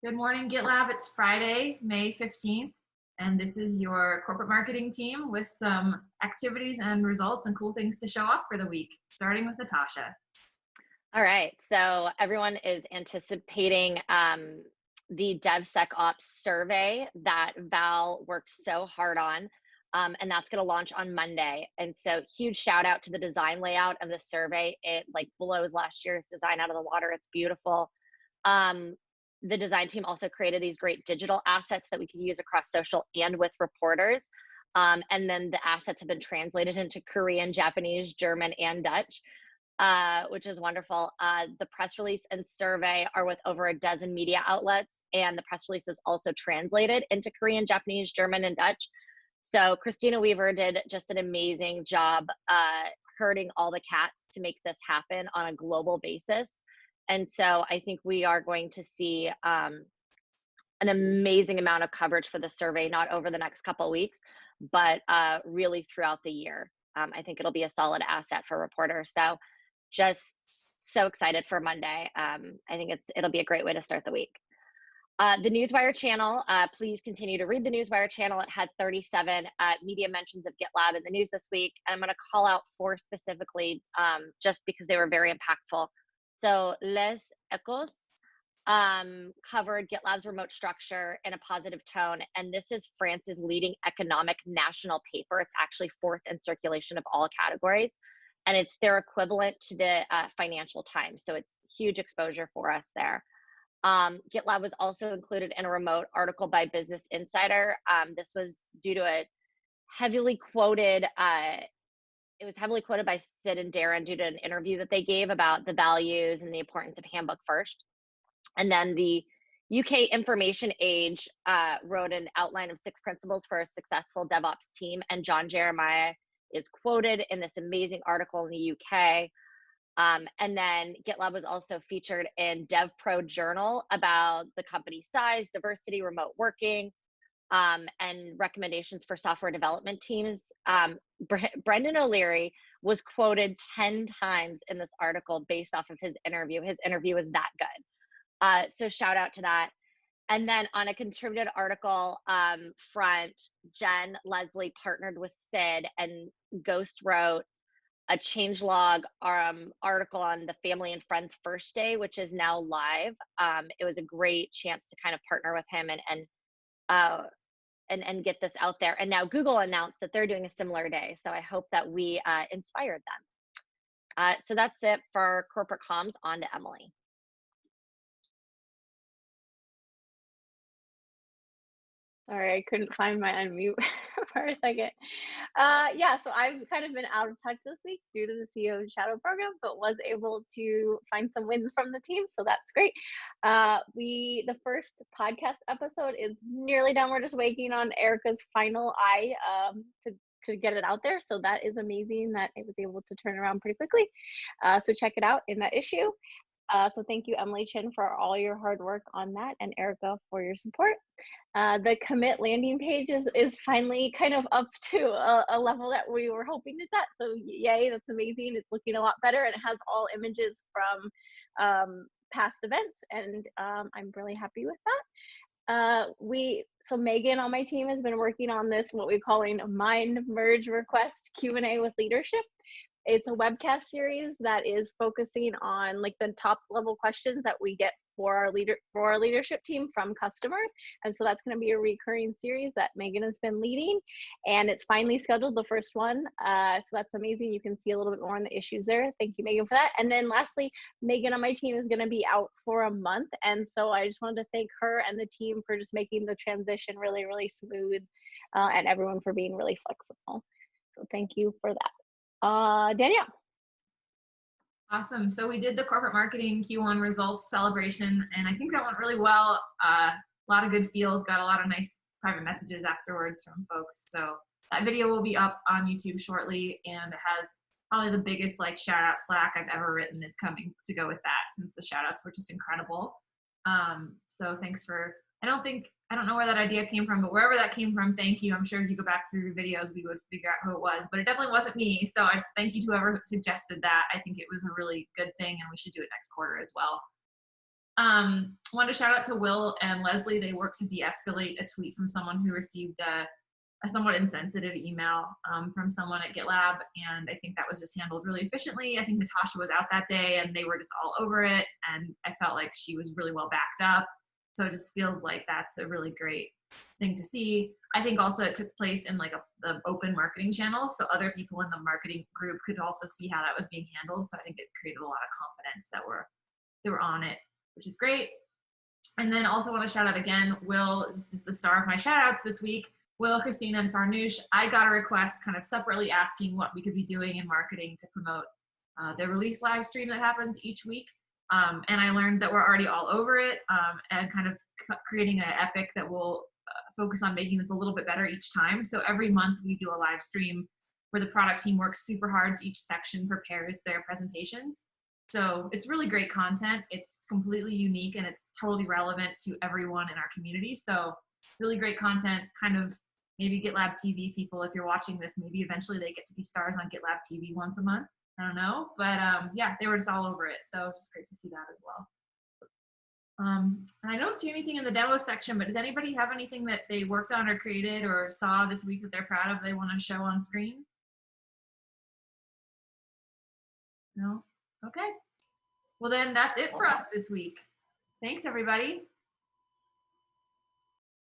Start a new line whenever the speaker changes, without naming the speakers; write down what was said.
Good morning, GitLab. It's Friday, May 15th, and this is your corporate marketing team with some activities and results and cool things to show off for the week, starting with Natasha.
All right, so everyone is anticipating the DevSecOps survey that Val worked so hard on, and that's going to launch on Monday. And so huge shout out to the design layout of the survey. It like blows last year's design out of the water. It's beautiful. The design team also created these great digital assets that we could use across social and with reporters. And then the assets have been translated into Korean, Japanese, German, and Dutch. Which is wonderful. The press release and survey are with over a dozen media outlets, and the press release is also translated into Korean, Japanese, German, and Dutch. So Christina Weaver did just an amazing job herding all the cats to make this happen on a global basis. And so I think we are going to see an amazing amount of coverage for the survey, not over the next couple of weeks, but really throughout the year. I think it'll be a solid asset for reporters. So just so excited for Monday. I think it'll be a great way to start the week. The Newswire channel, please continue to read the Newswire channel. It had 37 media mentions of GitLab in the news this week, and I'm going to call out 4 specifically just because they were very impactful. So Les Echos covered GitLab's remote structure in a positive tone, and this is France's leading economic national paper. It's actually 4th in circulation of all categories, and it's their equivalent to the Financial Times, so it's huge exposure for us there. GitLab was also included in a remote article by Business Insider. This was due to a heavily quoted, it was heavily quoted by Sid and Darren due to an interview that they gave about the values and the importance of handbook first. And then the UK Information Age wrote an outline of 6 principles for a successful DevOps team, and John Jeremiah is quoted in this amazing article in the UK. And then GitLab was also featured in DevPro Journal about the company size, diversity, remote working, and recommendations for software development teams. Brendan O'Leary was quoted 10 times in this article based off of his interview. His interview was that good. So shout out to that. And then on a contributed article front, Jen Leslie partnered with Sid and Ghost wrote a changelog article on the Family and Friends First Day, which is now live. It was a great chance to kind of partner with him and get this out there. And now Google announced that they're doing a similar day. So I hope that we inspired them. So that's it for corporate comms. On to Emily.
Sorry, I couldn't find my unmute for a second. Yeah, so I've kind of been out of touch this week due to the CEO Shadow program, but was able to find some wins from the team, so that's great. The first podcast episode is nearly done. We're just waiting on Erica's final eye to get it out there, so that is amazing that it was able to turn around pretty quickly. So check it out in that issue. So thank you, Emily Chin, for all your hard work on that, and Erica for your support. The commit landing page is finally kind of up to a level that we were hoping it's at. So yay, that's amazing. It's looking a lot better, and it has all images from past events, and I'm really happy with that. So Megan on my team has been working on this, what we're calling mind merge request Q&A with leadership. It's a webcast series that is focusing on like the top level questions that we get for our leadership team from customers. And so that's going to be a recurring series that Megan has been leading, and it's finally scheduled, the first one. So that's amazing. You can see a little bit more on the issues there. Thank you, Megan, for that. And then lastly, Megan on my team is going to be out for a month. And so I just wanted to thank her and the team for just making the transition really, really smooth, and everyone for being really flexible. So thank you for that. Danielle.
Awesome. So we did the corporate marketing Q1 results celebration, and I think that went really well. A lot of good feels, got a lot of nice private messages afterwards from folks. So that video will be up on YouTube shortly, and it has probably the biggest like shout out Slack I've ever written is coming to go with that, since the shout outs were just incredible. So thanks for, I don't know where that idea came from, but wherever that came from, thank you. I'm sure if you go back through the videos, we would figure out who it was, but it definitely wasn't me. So I thank you to whoever suggested that. I think it was a really good thing, and we should do it next quarter as well. Want to shout out to Will and Leslie. They worked to de-escalate a tweet from someone who received a somewhat insensitive email from someone at GitLab, and I think that was just handled really efficiently. I think Natasha was out that day, and they were just all over it, and I felt like she was really well backed up. So it just feels like that's a really great thing to see. I think also it took place in like the open marketing channel, so other people in the marketing group could also see how that was being handled. So I think it created a lot of confidence that they were on it, which is great. And then also want to shout out again, Will, this is the star of my shout outs this week. Will, Christina, and Farnoosh. I got a request kind of separately asking what we could be doing in marketing to promote the release live stream that happens each week. And I learned that we're already all over it and kind of creating an epic that will focus on making this a little bit better each time. So every month we do a live stream where the product team works super hard. Each section prepares their presentations. So it's really great content. It's completely unique and it's totally relevant to everyone in our community. So really great content, kind of maybe GitLab TV people, if you're watching this, maybe eventually they get to be stars on GitLab TV once a month. I don't know, but yeah, they were just all over it. So it's great to see that as well. I don't see anything in the demo section, but does anybody have anything that they worked on or created or saw this week that they're proud of they want to show on screen? No? Okay. Well, then that's it for us this week. Thanks, everybody.